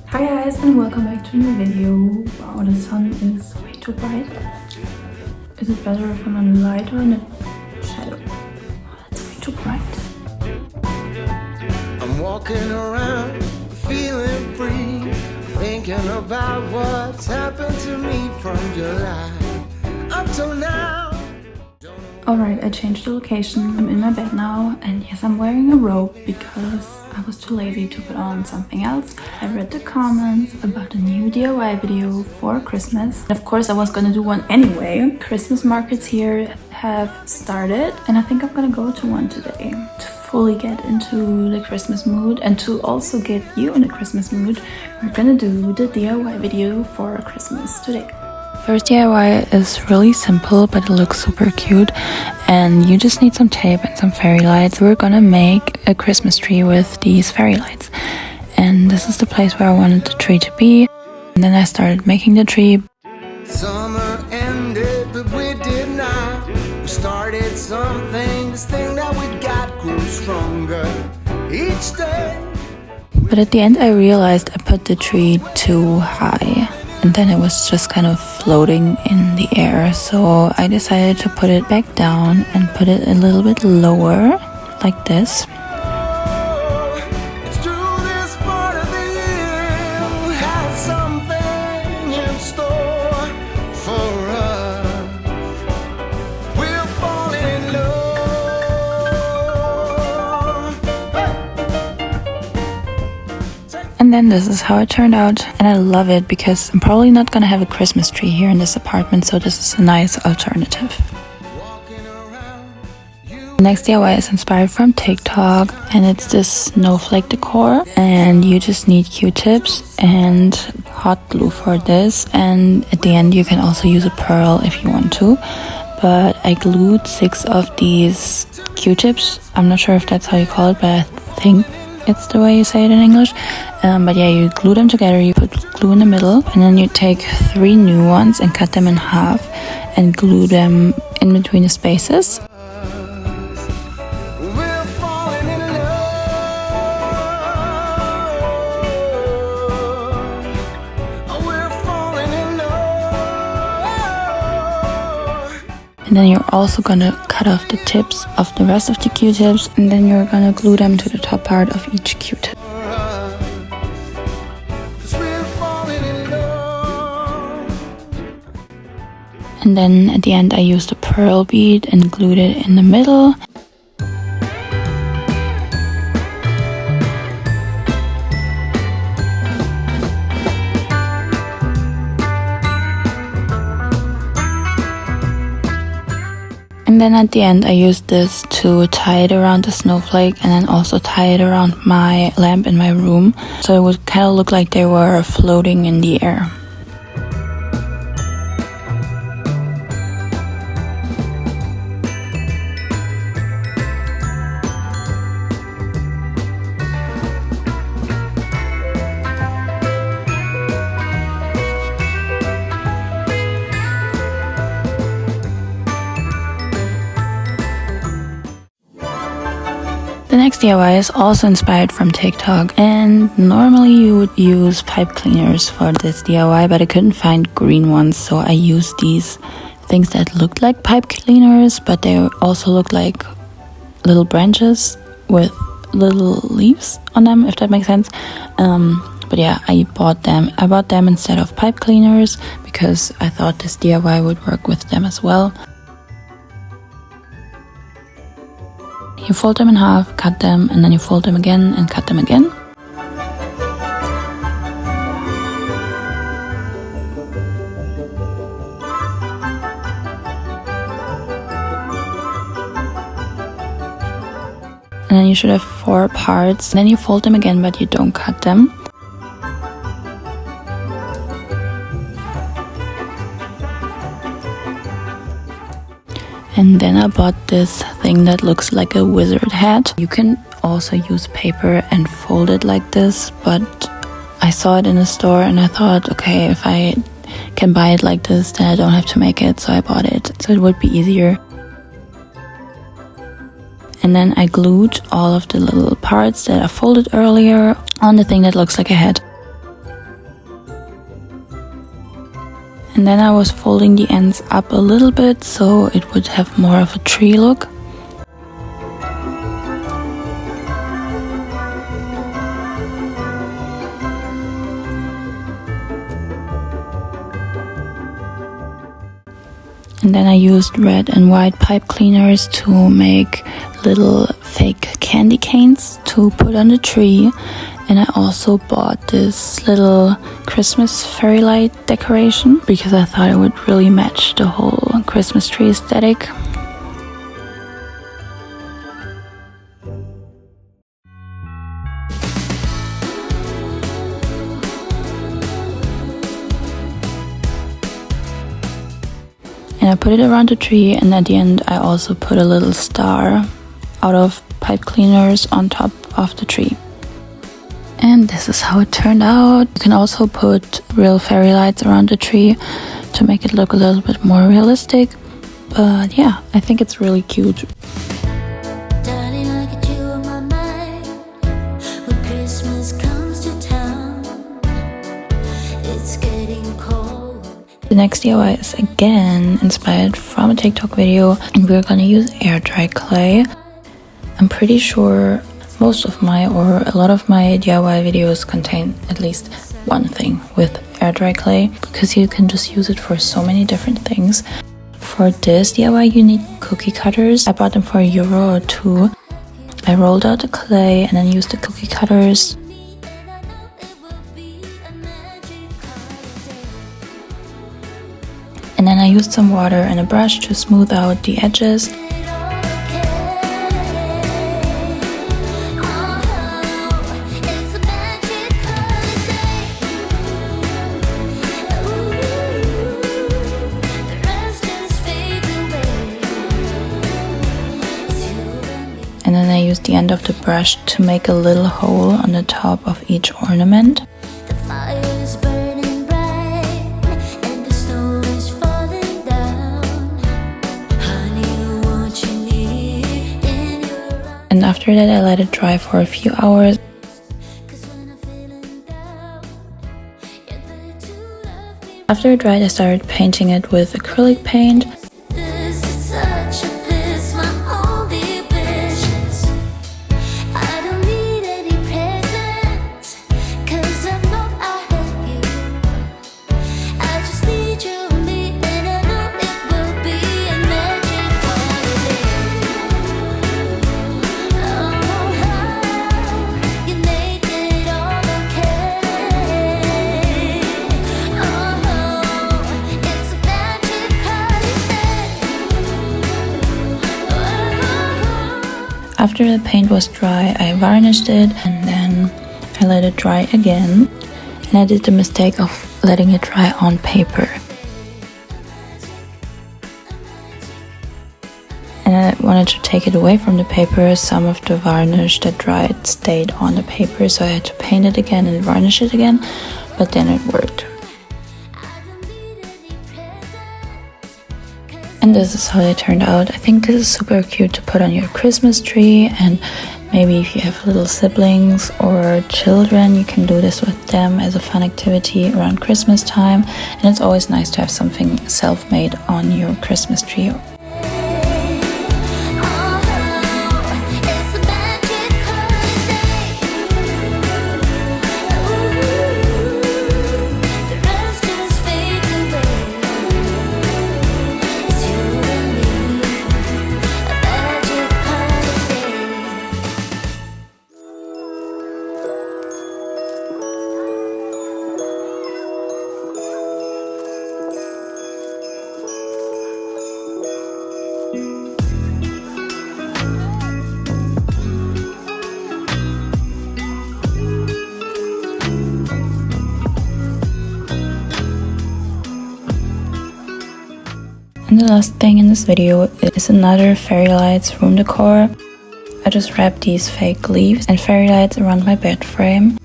Hi guys and welcome back to a new video. Wow, the sun is way too bright. Is it better if I'm in the light or in the shadow? Oh, that's way too bright. I'm walking around feeling free, thinking about what's happened to me from July up till now. Alright, I changed the location. I'm in my bed now, and yes, I'm wearing a robe because I was too lazy to put on something else. I read the comments about a new DIY video for Christmas. And of course, I was gonna do one anyway. Christmas markets here have started, and I think I'm gonna go to one today to fully get into the Christmas mood. And to also get you in the Christmas mood, we're gonna do the DIY video for Christmas today. First DIY is really simple, but it looks super cute, and you just need some tape and some fairy lights. We're gonna make a Christmas tree with these fairy lights, and this is the place where I wanted the tree to be. And then I started making the tree. Summer ended, but we did not. We started something. This thing that we got grew stronger each day. But at the end I realized I put the tree too high, and then it was just kind of floating in the air. So I decided to put it back down and put it a little bit lower, like this. It's through this part of the year we have something in store for us. We're falling in love. And then this is how it turned out, and I love it because I'm probably not gonna have a Christmas tree here in this apartment, so this is a nice alternative. The next DIY is inspired from TikTok, and it's this Snowflake Decor, and you just need Q-tips and hot glue for this, and at the end you can also use a pearl if you want to. But I glued 6 of these Q-tips. I'm not sure if that's how you call it, but I think it's the way you say it in English. But yeah, you glue them together, you put glue in the middle, and then you take 3 new ones and cut them in half and glue them in between the spaces. We're falling in love. Oh, we're falling in love. And then you're also gonna cut off the tips of the rest of the Q-tips, and then you're gonna glue them to the top part of each Q-tip. 'Cause we're falling in love. And then at the end I used a pearl bead and glued it in the middle. And then at the end I used this to tie it around the snowflake, and then also tie it around my lamp in my room, so it would kind of look like they were floating in the air. The next DIY is also inspired from TikTok, and normally you would use pipe cleaners for this DIY, but I couldn't find green ones, so I used these things that looked like pipe cleaners, but they also looked like little branches with little leaves on them, if that makes sense. But yeah, I bought them instead of pipe cleaners because I thought this DIY would work with them as well. You fold them in half, cut them, and then you fold them again and cut them again. And then you should have 4 parts. And then you fold them again, but you don't cut them. And then I bought this thing that looks like a wizard hat. You can also use paper and fold it like this, but I saw it in a store and I thought, okay, if I can buy it like this, then I don't have to make it, so I bought it. So it would be easier. And then I glued all of the little parts that I folded earlier on the thing that looks like a head. And then I was folding the ends up a little bit so it would have more of a tree look. And then I used red and white pipe cleaners to make little fake candy canes to put on the tree. And I also bought this little Christmas fairy light decoration because I thought it would really match the whole Christmas tree aesthetic. And I put it around the tree, and at the end I also put a little star out of pipe cleaners on top of the tree. And this is how it turned out. You can also put real fairy lights around the tree to make it look a little bit more realistic. But yeah, I think it's really cute. Darling, I get you on my mind when Christmas comes to town. It's getting cold. The next DIY is again inspired from a TikTok video, and we're gonna use air dry clay. I'm pretty sure most of my or a lot of my DIY videos contain at least one thing with air dry clay because you can just use it for so many different things. For this DIY you need cookie cutters. I bought them for €1 or €2. I rolled out the clay and then used the cookie cutters. And then I used some water and a brush to smooth out the edges. And then I used the end of the brush to make a little hole on the top of each ornament. And after that I let it dry for a few hours. After it dried I started painting it with acrylic paint. After the paint was dry, I varnished it and then I let it dry again. And I did the mistake of letting it dry on paper. And I wanted to take it away from the paper. Some of the varnish that dried stayed on the paper, so I had to paint it again and varnish it again, but then it worked. And this is how they turned out. I think this is super cute to put on your Christmas tree, and maybe if you have little siblings or children, you can do this with them as a fun activity around Christmas time. And it's always nice to have something self-made on your Christmas tree. And the last thing in this video is another fairy lights room decor. I just wrapped these fake leaves and fairy lights around my bed frame.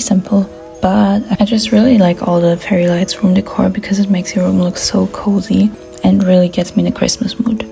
simple. But I just really like all the fairy lights room decor because it makes your room look so cozy and really gets me in a Christmas mood.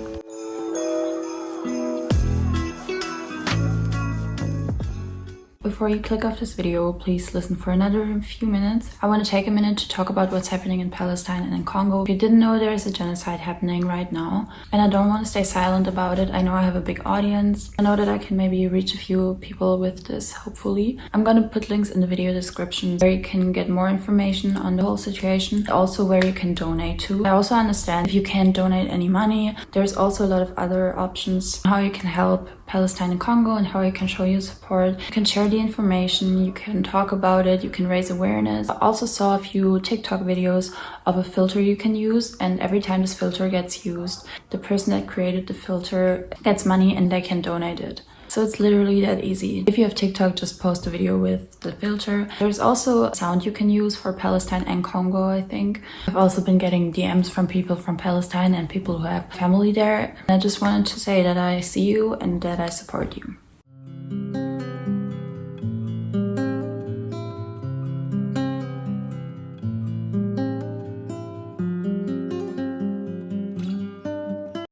Before you click off this video, please listen for another few minutes. I want to take a minute to talk about what's happening in Palestine and in Congo. If you didn't know, there is a genocide happening right now, and I don't want to stay silent about it. I know I have a big audience. I know that I can maybe reach a few people with this, hopefully. I'm gonna put links in the video description where you can get more information on the whole situation, also where you can donate to. I also understand if you can't donate any money, there's also a lot of other options how you can help Palestine and Congo and how you can show your support. You can share the information, you can talk about it, you can raise awareness. I also saw a few TikTok videos of a filter you can use, and every time this filter gets used, the person that created the filter gets money and they can donate it. So it's literally that easy. If you have TikTok, just post a video with the filter. There's also a sound you can use for Palestine and Congo, I think. I've also been getting DMs from people from Palestine and people who have family there. And I just wanted to say that I see you and that I support you.